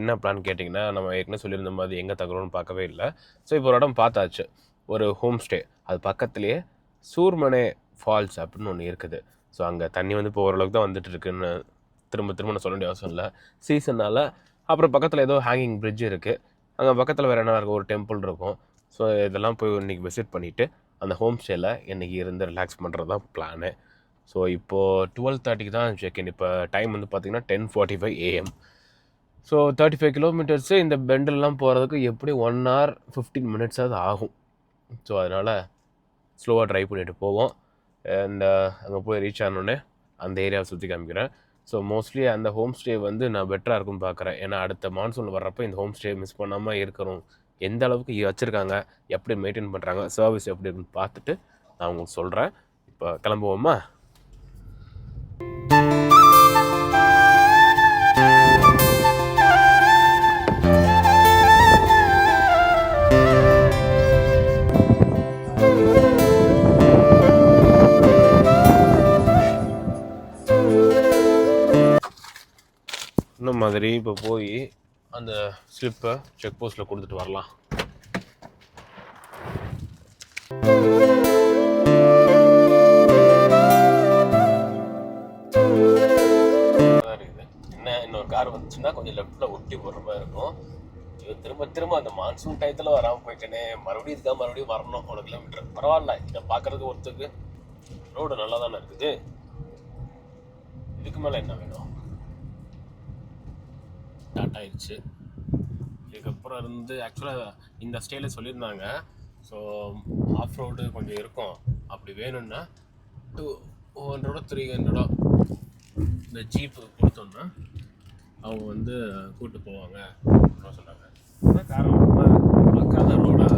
என்ன பிளான் கேட்டிங்கன்னா, நம்ம ஏற்கனவே சொல்லியிருந்த மாதிரி எங்கே தங்குறோம்னு பார்க்கவே இல்லை. ஸோ இப்போ ஒரு இடம் பார்த்தாச்சு. ஒரு ஹோம் ஸ்டே. அது பக்கத்துலேயே சூர்மனே ஃபால்ஸ் அப்படின்னு ஒன்று இருக்குது. ஸோ அங்கே தண்ணி வந்து இப்போ ஓரளவுக்கு தான் வந்துட்டு இருக்குன்னு திரும்ப திரும்ப நான் சொல்ல வேண்டிய அவசியம் இல்லை. சீசனால். அப்புறம் பக்கத்தில் ஏதோ ஹேங்கிங் பிரிட்ஜ் இருக்குது. அங்கே பக்கத்தில் வேறு என்ன இருக்கும், ஒரு டெம்பிள் இருக்கும். ஸோ இதெல்லாம் போய் இன்றைக்கி விசிட் பண்ணிவிட்டு அந்த ஹோம் ஸ்டேயில் இன்றைக்கி இருந்து ரிலாக்ஸ் பண்ணுறது தான் பிளானு. ஸோ இப்போது 12:30 தான் செக்இன். இப்போ டைம் வந்து பார்த்திங்கன்னா 10:45 AM. ஸோ 35 கிலோமீட்டர்ஸு இந்த பெண்டெல்லாம் போகிறதுக்கு எப்படி 1 hour 15 minutes ஆகும். ஸோ அதனால் ஸ்லோவாக ட்ரைவ் பண்ணிவிட்டு போவோம். அண்ட் அங்கே போய் ரீச் ஆனோடனே அந்த ஏரியாவை சுற்றி காமிக்கிறேன். ஸோ மோஸ்ட்லி அந்த ஹோம் ஸ்டே வந்து நான் பெட்டராக இருக்கும்னு பார்க்குறேன். ஏன்னா அடுத்த மான்சூன் வர்றப்போ இந்த ஹோம் ஸ்டே மிஸ் பண்ணாமல் இருக்கிறோம். எந்த அளவுக்கு வச்சுருக்காங்க, எப்படி மெயின்டைன் பண்ணுறாங்க, சர்வீஸ் எப்படி இருக்குன்னு பார்த்துட்டு நான் உங்களுக்கு சொல்கிறேன். இப்போ கிளம்புவோமா? இந்த மாதிரி இப்போ போய் அந்த ஸ்லிப்பை செக் போஸ்ட்டில் கொடுத்துட்டு வரலாம். என்ன இன்னொரு கார் வந்துச்சுன்னா கொஞ்சம் லெஃப்டில் ஒட்டி போடுற மாதிரி இருக்கும். திரும்ப திரும்ப அந்த மான்சூன் டயத்தில் வராமல் போயிட்டேனே, மறுபடியும் வரணும் 1 கிலோமீட்டர். பரவாயில்ல, இதை பார்க்குறதுக்கு ஒருத்தருக்கு ரோடு நல்லா தானே இருக்குது. இதுக்கு மேலே என்ன வேணும்? ஸ்டார்ட் ஆயிடுச்சு. இதுக்கப்புறம் இருந்து ஆக்சுவலாக இந்த ஸ்டேல சொல்லியிருந்தாங்க. ஸோ ஆஃப் ரோடு கொஞ்சம் இருக்கும். அப்படி வேணும்னா 200 300 இந்த ஜீப்பு கொடுத்தோன்னா அவங்க வந்து கூப்பிட்டு போவாங்க அப்படின்னு சொன்னாங்க. அதான் காரணம் பார்க்காத ரோடாக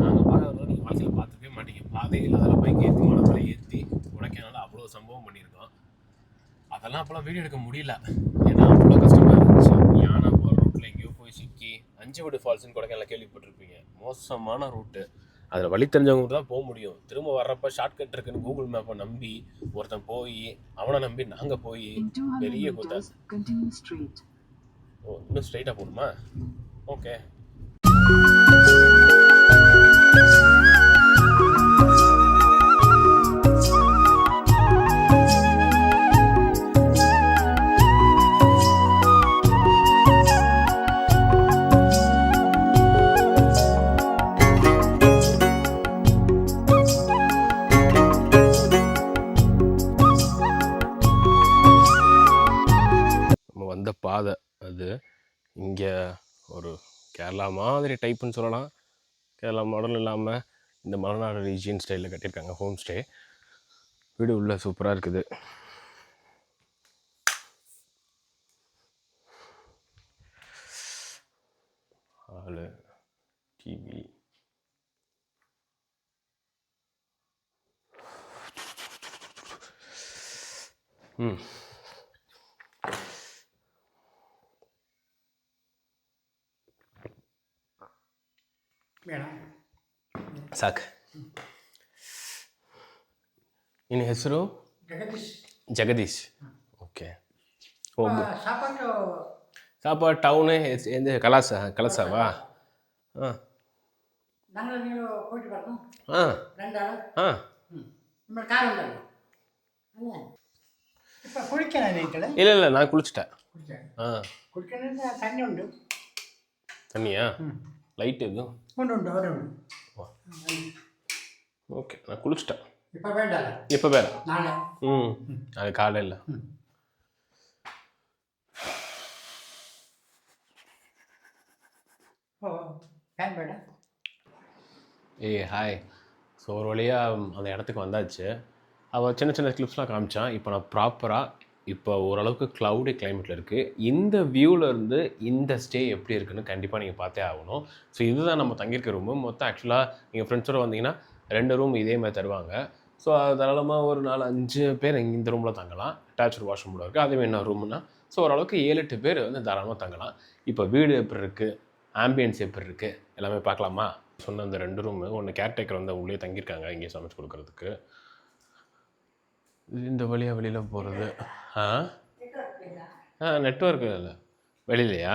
நாங்கள் பார்க்காத ரோடு நீங்கள் வாழ்க்கையில் பார்த்துக்கவே மாட்டீங்க. பாதையில் அதில் பைக் ஏற்றி மரத்தில் ஏற்றி உடைக்கனால அவ்வளோ சம்பவம் பண்ணியிருக்கோம். அதெல்லாம் அப்போலாம் வீடியோ எடுக்க முடியல. ஏன்னா அவ்வளோ கஷ்டமாக இருந்துச்சு. யானை போகிற ரூட்டில் எங்கேயோ போய் சிக்கி 5 வீடு ஃபால்ஸ்ன்னு கொடைக்கானல் கேள்விப்பட்டிருப்பீங்க. மோசமான ரூட்டு. அதில் வழி தெரிஞ்சவங்க தான் போக முடியும். திரும்ப வர்றப்ப ஷார்ட்கட் இருக்குன்னு கூகுள் மேப்பை நம்பி ஒருத்தன் போய் அவனை நம்பி நாங்கள் போய் பெரிய கூத்தா. ஓ, இன்னும் ஸ்ட்ரைட்டாக போகணுமா? ஓகே. வந்த பாதை அது இங்கே ஒரு கேரளா மாதிரி டைப்புன்னு சொல்லலாம். கேரளா மாடல் இல்லாமல் இந்த மலைநாடு ரீஜியன் ஸ்டைலில் கட்டியிருக்காங்க ஹோம் ஸ்டே. வீடு உள்ள சூப்பராக இருக்குது. ஹாலு, டிவி, ಸಾಕು. ನಿನ್ನ ಹೆಸರು? ಜಗದೀಶ್. ಓಕೆ. ಸಾಪ ಟೌನ್ ಎಂದು ಕಲಸವಾ? ಹಾಂ ಹಾಂ ಹಾಂ. இல்லை நான் குளிச்சிட்டேன். தண்ணியா? லைட் எதுவும்? ஓகே, நான் குளிச்சிட்டேன். இப்போ வேண்டாம். அது காலையில். ஹாய். ஸோ ஒரு வழியாக அந்த இடத்துக்கு வந்தாச்சு. அவள் சின்ன சின்ன கிளிப்ஸ்லாம் காமிச்சான். இப்போ நான் ப்ராப்பராக இப்போ ஓரளவுக்கு க்ளவுடி கிளைமேட்டில் இருக்குது. இந்த வியூவிலேருந்து இந்த ஸ்டே எப்படி இருக்குன்னு கண்டிப்பாக நீங்கள் பார்த்தே ஆகணும். ஸோ இதுதான் நம்ம தங்கியிருக்க ரூமு. மொத்தம் ஆக்சுவலாக நீங்கள் ஃப்ரெண்ட்ஸோடு வந்தீங்கன்னா 2 ரூம் இதே மாதிரி தருவாங்க. ஸோ அது தாராளமாக ஒரு 4-5 பேர் இந்த ரூமில் தங்கலாம். அட்டாச்சு வாஷ்ரூமில் இருக்குது. அதே என்ன ரூம்னா ஸோ ஓரளவுக்கு 7-8 பேர் வந்து தாராளமாக தங்கலாம். இப்போ வீடு எப்படி இருக்குது, ஆம்பியன்ஸ் எப்படி இருக்குது எல்லாமே பார்க்கலாமா? சொன்ன அந்த 2 ரூமு, ஒன்று கேர்டேக்கர் வந்து உள்ளே தங்கியிருக்காங்க இங்கே சமைச்சு கொடுக்குறதுக்கு. இந்த வழியாக வெளியில் போகிறது. நெட்வொர்க் இல்லை வெளியிலையா?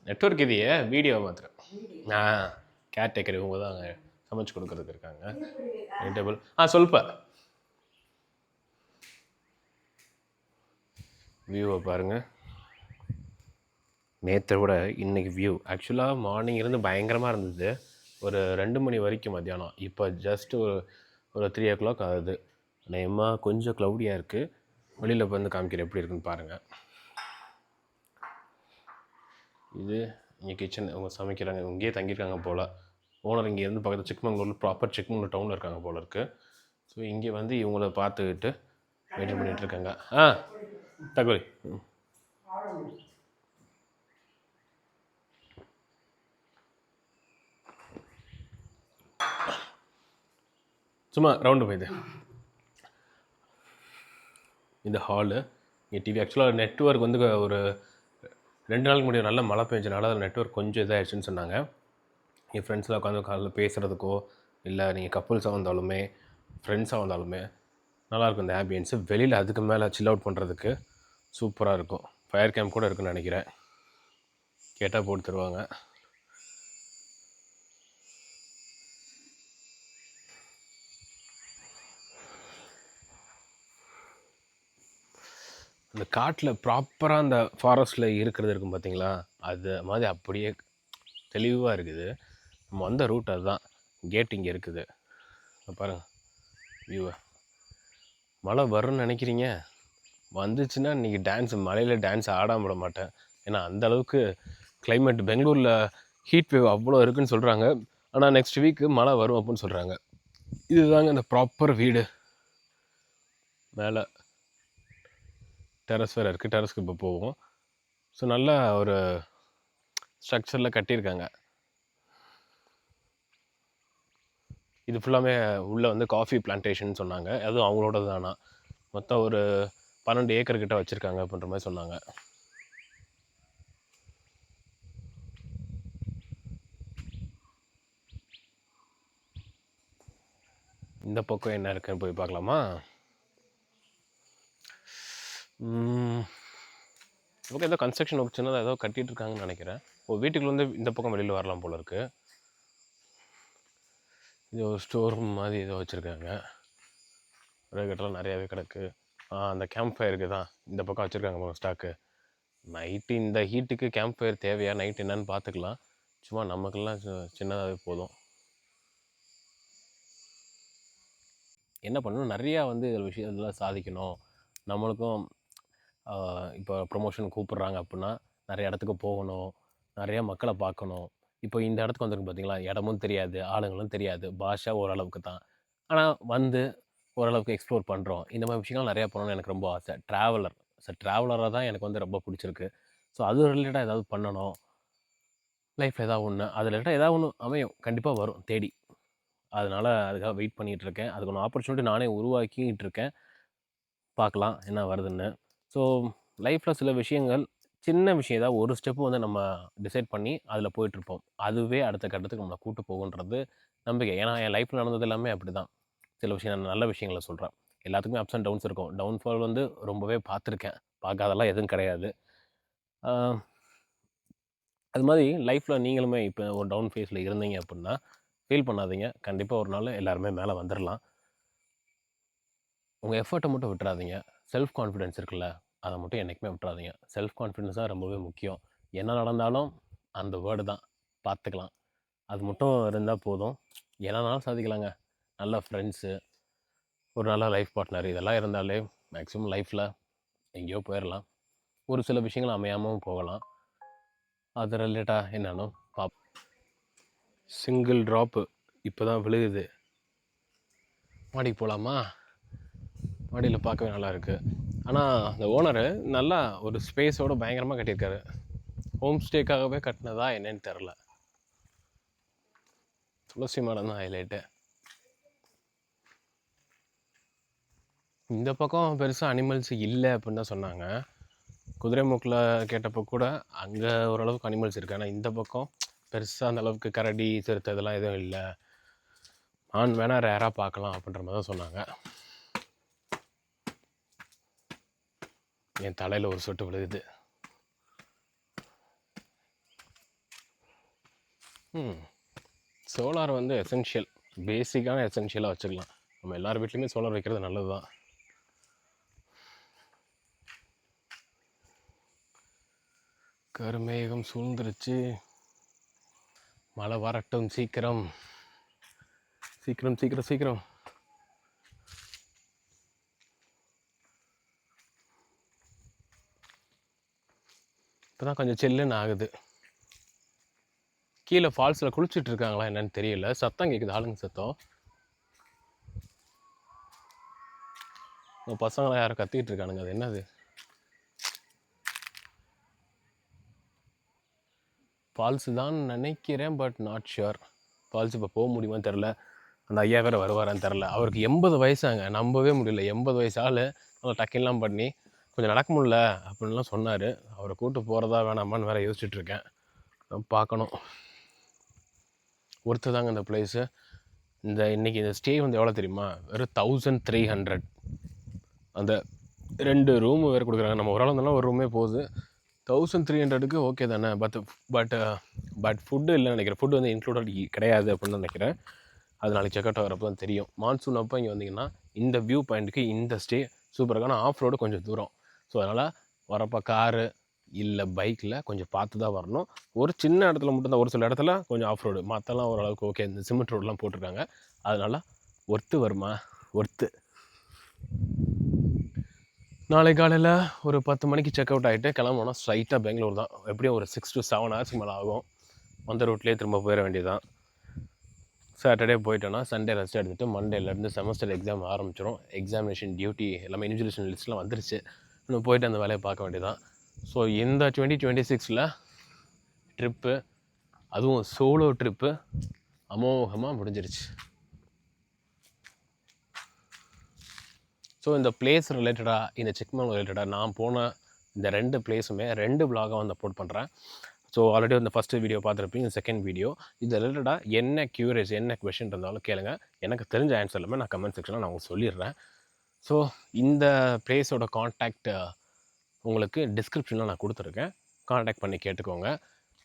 நெட்வொர்க் இதையே வீடியோ மாத்திரம் கேர்டேக்கர் இவங்க தான் அங்கே சமைச்சு கொடுக்குறதுக்கு இருக்காங்க. வெஜிடபிள் சொல்லுப்பா. வியூவை பாருங்கள். நேற்றை விட இன்றைக்கி வியூ ஆக்சுவலாக மார்னிங் இருந்து பயங்கரமாக இருந்தது. ஒரு 2 மணி வரைக்கும் மத்தியானம். இப்போ ஜஸ்ட்டு ஒரு 3 o'clock ஆகுது. நேமாக கொஞ்சம் க்ளவுடியாக இருக்குது. வெளியில் வந்து காமிக்கிற எப்படி இருக்குன்னு பாருங்கள். இது இங்கே கிச்சன். அவங்க சமைக்கிறாங்க. இங்கேயே தங்கியிருக்காங்க போல். ஓனர் இங்கேருந்து பக்கத்தில் சிக்மங்களூர், ப்ராப்பர் சிக்மங்களூர் டவுனில் இருக்காங்க போல் இருக்குது. ஸோ இங்கே வந்து இவங்கள பார்த்துக்கிட்டு வெயிட் பண்ணிகிட்ருக்காங்க. தகவல் சும்மா ரவுண்டு போயிது. இந்த ஹாலு இங்கே டிவி. ஆக்சுவலாக நெட்வொர்க் வந்து ஒரு 2 நாளுக்கு முன்னாடி நல்ல மழை பெஞ்சனால அது நெட்வொர்க் கொஞ்சம் இதாகிடுச்சுன்னு சொன்னாங்க. என் ஃப்ரெண்ட்ஸில் உட்காந்து காலையில் பேசுகிறதுக்கோ இல்லை நீங்கள் கப்புள்ஸாக வந்தாலுமே ஃப்ரெண்ட்ஸாக வந்தாலுமே நல்லாயிருக்கும் இந்த ஆம்பியன்ஸு. வெளியில் அதுக்கு மேலே சில் அவுட் பண்ணுறதுக்கு சூப்பராக இருக்கும். ஃபயர் கேம்ப் கூட இருக்குன்னு நினைக்கிறேன். கேட்டால் போட்டு தருவாங்க. அந்த காட்டில் ப்ராப்பராக அந்த ஃபாரஸ்ட்டில் இருக்கிறது இருக்கும் பார்த்தீங்களா, அது மாதிரி அப்படியே தெளிவாக இருக்குது. நம்ம வந்த ரூட் அதுதான். கேட் இங்கே இருக்குது பாருங்கள் வியூவை. மழை வரும்னு நினைக்கிறீங்க, வந்துச்சுன்னா இன்றைக்கி மழையில் டான்ஸ் ஆடாமல் விட மாட்டேன். ஏன்னா அந்தளவுக்கு கிளைமேட் பெங்களூரில் ஹீட் வேவ் அவ்வளோ இருக்குதுன்னு சொல்கிறாங்க. ஆனால் நெக்ஸ்ட் வீக்கு மழை வரும் அப்படின்னு சொல்கிறாங்க. இதுதாங்க அந்த ப்ராப்பர் வீடு. மேலே டெரஸ் வேறு இருக்குது. டெரஸ்க்கு இப்போ போவோம். ஸோ நல்லா ஒரு ஸ்ட்ரக்சரில் கட்டியிருக்காங்க. இது ஃபுல்லாமே உள்ளே வந்து காஃபி பிளான்டேஷன் சொன்னாங்க. அதுவும் அவங்களோட தானா. மொத்தம் ஒரு 12 ஏக்கர் கிட்ட வச்சுருக்காங்க அப்படின்ற மாதிரி சொன்னாங்க. இந்த பக்கம் என்ன இருக்குன்னு போய் பார்க்கலாமா? ஓகே, ஏதோ கன்ஸ்ட்ரக்ஷன் ஒர்க் சின்னதாக ஏதோ கட்டிகிட்டு இருக்காங்கன்னு நினைக்கிறேன். வீட்டுக்குள்ள வந்து இந்த பக்கம் வெளியில் வரலாம் போல் இருக்குது. இது ஒரு ஸ்டோர் ரூம் மாதிரி ஏதோ வச்சுருக்காங்க. ரேகட்டெல்லாம் நிறையாவே கிடக்கு. அந்த கேம்ப் ஃபயருக்கு தான் இந்த பக்கம் வச்சுருக்காங்க ஸ்டாக்கு. நைட்டு இந்த ஹீட்டுக்கு கேம்ப் ஃபயர் தேவையா? நைட் என்னன்னு பார்த்துக்கலாம். சும்மா நமக்கெல்லாம் சின்னதாகவே போதும். என்ன பண்ணணும், நிறையா வந்து இதில் விஷயத்தெல்லாம் சாதிக்கணும். நம்மளுக்கும் இப்போ ப்ரொமோஷன் கூப்பிட்றாங்க அப்படின்னா நிறைய இடத்துக்கு போகணும், நிறையா மக்களை பார்க்கணும். இப்போ இந்த இடத்துக்கு வந்திருக்கு பார்த்தீங்களா, இடமும் தெரியாது, ஆளுங்களும் தெரியாது, பாஷா ஓரளவுக்கு தான். ஆனால் வந்து ஓரளவுக்கு எக்ஸ்ப்ளோர் பண்ணுறோம். இந்த மாதிரி விஷயங்கள் நிறையா பண்ணணும்னு எனக்கு ரொம்ப ஆசை. ட்ராவலராக தான் எனக்கு வந்து ரொம்ப பிடிச்சிருக்கு. ஸோ அது ரிலேட்டடாக ஏதாவது பண்ணணும் லைஃப்பில். ஏதாவது ஒன்று அது ரிலேட்டடாக ஏதாவது ஒன்று அமையும், கண்டிப்பாக வரும் தேடி. அதனால் அதுக்காக வெயிட் பண்ணிகிட்ருக்கேன். அதுக்கு ஒன்று ஆப்பர்ச்சுனிட்டி நானே உருவாக்கிட்டு இருக்கேன். பார்க்கலாம் என்ன வருதுன்னு. ஸோ லைஃப்பில் சில விஷயங்கள், சின்ன விஷயம் ஏதாவது ஒரு ஸ்டெப்பு வந்து நம்ம டிசைட் பண்ணி அதில் போயிட்டுருப்போம். அதுவே அடுத்த கட்டத்துக்கு நம்மளை கூட்டு போகுன்றது நம்பிக்கை. ஏன்னா என் லைஃப்பில் நடந்தது எல்லாமே அப்படி தான். சில விஷயம் நான் நல்ல விஷயங்களை சொல்கிறேன். எல்லாத்துக்குமே அப்ஸ் அண்ட் டவுன்ஸ் இருக்கும். டவுன்ஃபால் வந்து ரொம்பவே பார்த்துருக்கேன். பார்க்காதெல்லாம் எதுவும் கிடையாது. அது மாதிரி லைஃப்பில் நீங்களுமே இப்போ ஒரு டவுன் ஃபேஸில் இருந்தீங்க அப்படின்னா ஃபீல் பண்ணாதீங்க. கண்டிப்பாக ஒரு நாள் எல்லாருமே மேலே வந்துடலாம். உங்கள் எஃபர்ட்டை மட்டும் விட்டுறாதீங்க. செல்ஃப் கான்ஃபிடென்ஸ் இருக்குல்ல, அதை மட்டும் என்றைக்குமே விட்டுறாதீங்க. செல்ஃப் கான்ஃபிடென்ஸ் தான் ரொம்பவே முக்கியம். என்ன நடந்தாலும் அந்த வேர்டு தான், பார்த்துக்கலாம். அது மட்டும் இருந்தால் போதும். என்னன்னாலும் சாதிக்கலாங்க. நல்ல ஃப்ரெண்ட்ஸு, ஒரு நல்ல லைஃப் பார்ட்னர், இதெல்லாம் இருந்தாலே மேக்ஸிமம் லைஃப்பில் எங்கேயோ போயிடலாம். ஒரு சில விஷயங்கள் அமையாமல் போகலாம். அது ரிலேட்டாக என்னன்னு சிங்கிள் ட்ராப்பு இப்போ தான் விழுகுது. மாடிக்கு போகலாமா? மாடியில் பார்க்கவே நல்லா இருக்குது. ஆனால் அந்த ஓனரு நல்லா ஒரு ஸ்பேஸோடு பயங்கரமாக கட்டியிருக்காரு. ஹோம் ஸ்டேக்காகவே கட்டினதா என்னன்னு தெரில. துளசி மரம் தான் ஹைலைட்டு. இந்த பக்கம் பெருசாக அனிமல்ஸ் இல்லை அப்படின்னு தான் சொன்னாங்க. குதிரைமுக்கில் கேட்டப்போ கூட அங்கே ஓரளவுக்கு அனிமல்ஸ் இருக்குது. ஆனால் இந்த பக்கம் பெருசாக அந்த அளவுக்கு கரடி, சிறுத்தை இதெல்லாம் எதுவும் இல்லை. ஆண் வேணால் ரேராக பார்க்கலாம் அப்படின்ற மாதிரி தான் சொன்னாங்க. என் தலையில் ஒரு சொட்டு விழுகுது. சோலார் வந்து எசென்ஷியல், பேசிக்கான எசென்ஷியலாக வச்சுக்கலாம். நம்ம எல்லார் வீட்லேயுமே சோலார் வைக்கிறது நல்லது தான். கருமேகம் சூழ்ந்துருச்சு, மழை வரட்டும் சீக்கிரம் சீக்கிரம் சீக்கிரம் சீக்கிரம். இப்போ தான் கொஞ்சம் சில்லுன்னு ஆகுது. கீழே ஃபால்ஸில் குளிச்சுட்டு இருக்காங்களா என்னன்னு தெரியல, சத்தம் கேட்குது, ஆளுங்க சத்தம். பசங்களாம் யாரும் கத்திக்கிட்டு இருக்கானுங்க, அது என்னது? ஃபால்ஸு தான் நினைக்கிறேன், பட் நாட் ஷுர். ஃபால்ஸ் இப்போ போக முடியுமான்னு தெரில. அந்த ஐயா வேறு வருவாரான்னு தெரில. அவருக்கு 80 வயசாங்க, நம்பவே முடியல. 80 வயசு ஆள் நல்லா டக்கின்லாம் பண்ணி கொஞ்சம் நடக்க முடியல அப்படின்லாம் சொன்னார். அவரை கூப்பிட்டு போகிறதா வேணாமான்னு வேறு யோசிச்சுட்ருக்கேன், பார்க்கணும். ஒருத்தர் தாங்க இந்த பிளேஸு. இன்றைக்கி இந்த ஸ்டே வந்து எவ்வளோ தெரியுமா? வெறும் 1300. அந்த 2 ரூமு வேறு கொடுக்குறாங்க. நம்ம ஒரு ஆள் இருந்தாலும் ஒரு ரூமே போகுது. 1300க்கு ஓகே தானே. பட் ஃபுட்டு இல்லைன்னு நினைக்கிறேன். ஃபுட்டு வந்து இன்க்ளூடட் கிடையாது அப்படின்னு நினைக்கிறேன். அது நாளைக்கு செக் அவுட் ஆகிறப்ப தான் தெரியும். மான்சூன் அப்போ இங்கே வந்தீங்கன்னா இந்த வியூ பாயிண்ட்டுக்கு இந்த ஸ்டே சூப்பராக. ஆனால் ஆஃப் ரோடு கொஞ்சம் தூரம். ஸோ அதனால் வரப்போ காரு இல்லை பைக்கில் கொஞ்சம் பார்த்து தான் வரணும். ஒரு சின்ன இடத்துல மட்டும்தான், ஒரு சில இடத்துல கொஞ்சம் ஆஃப் ரோடு, மற்றெல்லாம் ஓரளவுக்கு ஓகே. இந்த சிமெண்ட் ரோடெலாம் போட்டிருக்காங்க. அதனால் ஒர்த்து வருமா? ஒர்த்து. நாளை காலையில் ஒரு 10 மணிக்கு செக் அவுட் ஆகிட்டு கிளம்புனா ஸ்ட்ரைட்டாக பெங்களூர் தான். எப்படியும் ஒரு 6 to 7 hours மேலே ஆகும். அந்த ரூட்லேயே திரும்ப போயிட வேண்டியதுதான். சாட்டர்டே போயிட்டோன்னா சண்டே ரெஸ்ட் எடுத்துகிட்டு மண்டேலேருந்து செமஸ்டர் எக்ஸாம் ஆரம்பிச்சிடும். எக்ஸாமினேஷன் டியூட்டி எல்லாமே இன்விஜிலேஷன் லிஸ்ட்லாம் வந்துருச்சு. இன்னும் போயிட்டு அந்த வேலையை பார்க்க வேண்டியதான். ஸோ இந்த 2026 ட்ரிப்பு, அதுவும் சோலோ ட்ரிப்பு அமோகமாக முடிஞ்சிருச்சு. ஸோ இந்த பிளேஸ் ரிலேட்டடாக, இந்த சிக்மங்களூர் ரிலேட்டடாக நான் போன இந்த 2 பிளேஸுமே 2 vlog-ஆக வந்து அப்லோட் பண்ணுறேன். ஸோ ஆல்ரெடி வந்து ஃபஸ்ட்டு வீடியோ பார்த்துருப்பீங்க, செகண்ட் வீடியோ. இது ரிலேட்டடாக என்ன க்யூரியஸ், என்ன கொஷின் இருந்தாலும் கேளுங்க. எனக்கு தெரிஞ்ச ஆன்சர் எல்லாமே நான் கமெண்ட் செக்ஷனில் நான் உங்களுக்கு சொல்லிடுறேன். ஸோ இந்த பிளேஸோட காண்டாக்ட் உங்களுக்கு டிஸ்கிரிப்ஷனில் நான் கொடுத்துருக்கேன். காண்டாக்ட் பண்ணி கேட்டுக்கோங்க.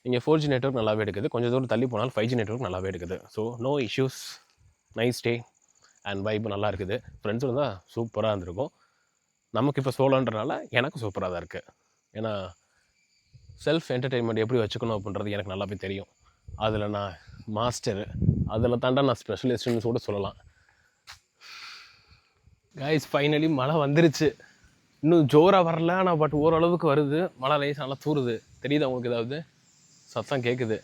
இங்கே 4G நெட்வொர்க் நல்லாவே எடுக்குது. கொஞ்சம் தூரம் தள்ளி போனாலும் 5G நெட்வொர்க் நல்லாவே எடுக்குது. So no issues, nice day and vibe நல்லா இருக்குது. ஃப்ரெண்ட்ஸ் இருந்தால் சூப்பராக இருந்திருக்கும். நமக்கு இப்போ சோலோன்றனால எனக்கு சூப்பராக தான் இருக்குது. ஏன்னா செல்ஃப் என்டர்டெயின்மெண்ட் எப்படி வச்சுக்கணும் அப்படின்றது எனக்கு நல்லாவே தெரியும். அதில் நான் மாஸ்டரு, அதில் தாண்டா நான் ஸ்பெஷலிஸ்ட்டுன்னு கூட சொல்லலாம். கைஸ் ஃபைனலி மழை வந்துருச்சு. இன்னும் ஜோராக வரல, ஆனால் பட் ஓரளவுக்கு வருது. மழை லைஸ் நல்லா தூருது. தெரியுது உங்களுக்கு? ஏதாவது சத்தம் கேட்குது?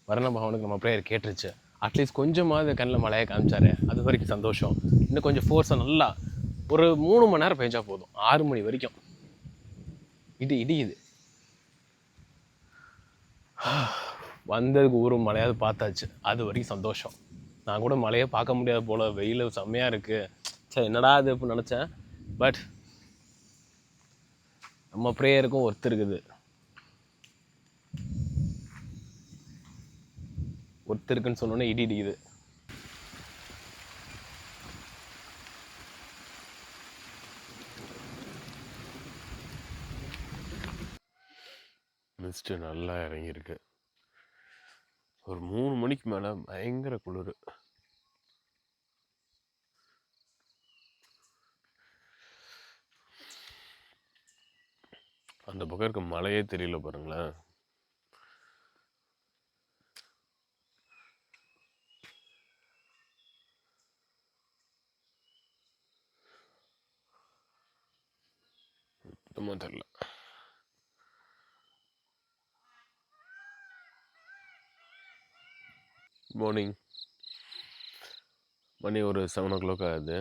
வரண பகவானுக்கு நம்ம ப்ரேயர் கேட்டுருச்சு. அட்லீஸ்ட் கொஞ்சமாவது கண்ணில் மழையை காமிச்சாரு, அது வரைக்கும் சந்தோஷம். இன்னும் கொஞ்சம் ஃபோர்ஸாக நல்லா ஒரு 3 மணி நேரம் பெஞ்சா போதும். 6 மணி வரைக்கும் இடியுது. வந்ததுக்கு ஒரு மழையாவது பார்த்தாச்சு, அது வரைக்கும் சந்தோஷம். நான் கூட மழையை பார்க்க முடியாது போல், வெயில் செம்மையாக இருக்குது, சரி என்னடா அது அப்படின்னு நினச்சேன். பட் நம்ம ப்ரேயருக்கும் ஒர்த்து இருக்குது. ஒர்த்து இருக்குன்னு சொன்னோன்னே இடிக்குது. மிஸ்ட்டு நல்லா இறங்கியிருக்கு. ஒரு 3 மணிக்கு மேலே பயங்கர குளிர். அந்த பக்கம் இருக்க மழையே தெரியல பாருங்களேன். சுத்தமாக தெரியல. மார்னிங் மணி ஒரு 7 o'clock ஆகுது.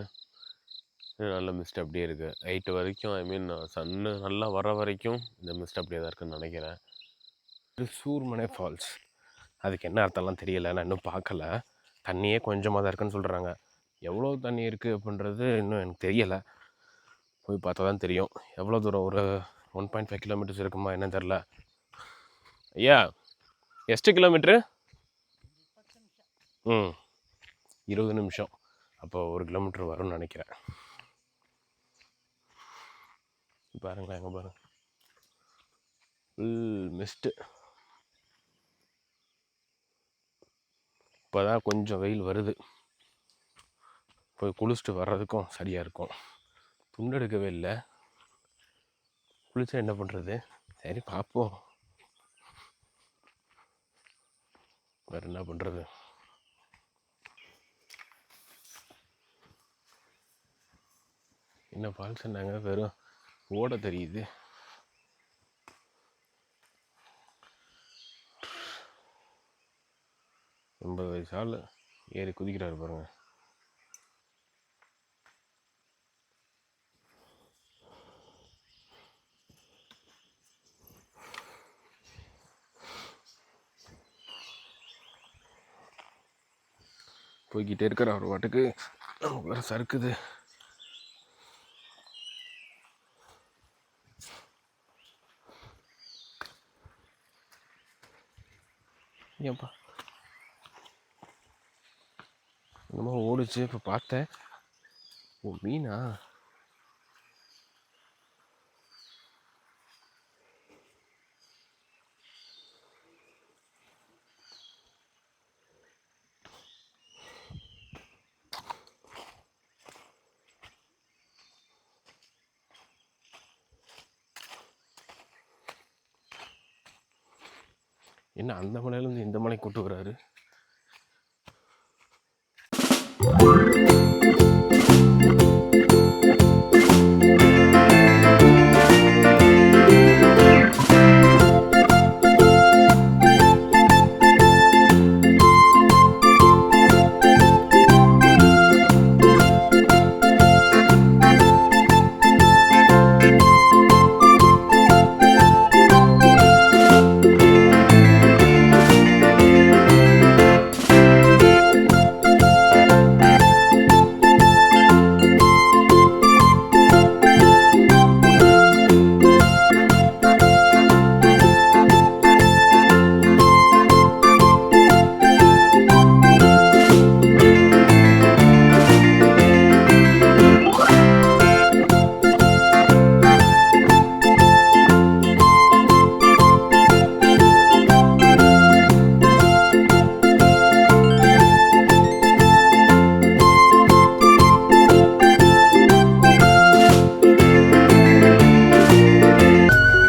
நல்ல மிஸ்ட் அப்படியே இருக்குது. 8 வரைக்கும், ஐ மீன் சன்னு நல்லா வர வரைக்கும் இந்த மிஸ்ட் அப்படியே தான் இருக்குதுன்னு நினைக்கிறேன். சூர்மனை ஃபால்ஸ், அதுக்கு என்ன அர்த்தம்லாம் தெரியலை, நான் இன்னும் பார்க்கல. தண்ணியே கொஞ்சமாக தான் இருக்குன்னு சொல்கிறாங்க. எவ்வளோ தண்ணி இருக்குது அப்படின்றது இன்னும் எனக்கு தெரியலை. போய் பார்த்தா தான் தெரியும். எவ்வளோ தூரம், ஒரு 1.5 kilometers இருக்குமா என்னன்னு தெரில. ஐயா ಎಷ್ಟು கிலோமீட்ரு? 20 நிமிஷம். அப்போ 1 கிலோமீட்டர் வரும்னு நினைக்கிறேன். பாருங்களேன், எங்கே பாருங்க, ஃபுல் மிஸ்ட்டு. இப்போ தான் கொஞ்சம் வெயில் வருது. போய் குளிச்சுட்டு வர்றதுக்கும் சரியாக இருக்கும். துண்டு எடுக்கவே இல்லை. குளிச்சா என்ன பண்ணுறது? சரி பார்ப்போம், வேறு என்ன பண்ணுறது. என்ன ஃபால்ஸ் சொன்னாங்க, வெறும் ஓட தெரியுது. எண்பது வயசு ஆள் ஏறி குதிக்கிறாரு பாருங்க. போய்கிட்டே இருக்கிற ஒரு வாட்டுக்கு நமக்கு வேறு சறுக்குது. ஏன்ப்பா என்னமோ ஓடிச்சு. இப்போ பார்த்தேன், ஓ மீனா. என்ன அந்த மலையிலேருந்து இந்த மலை கூட்டு வராரு?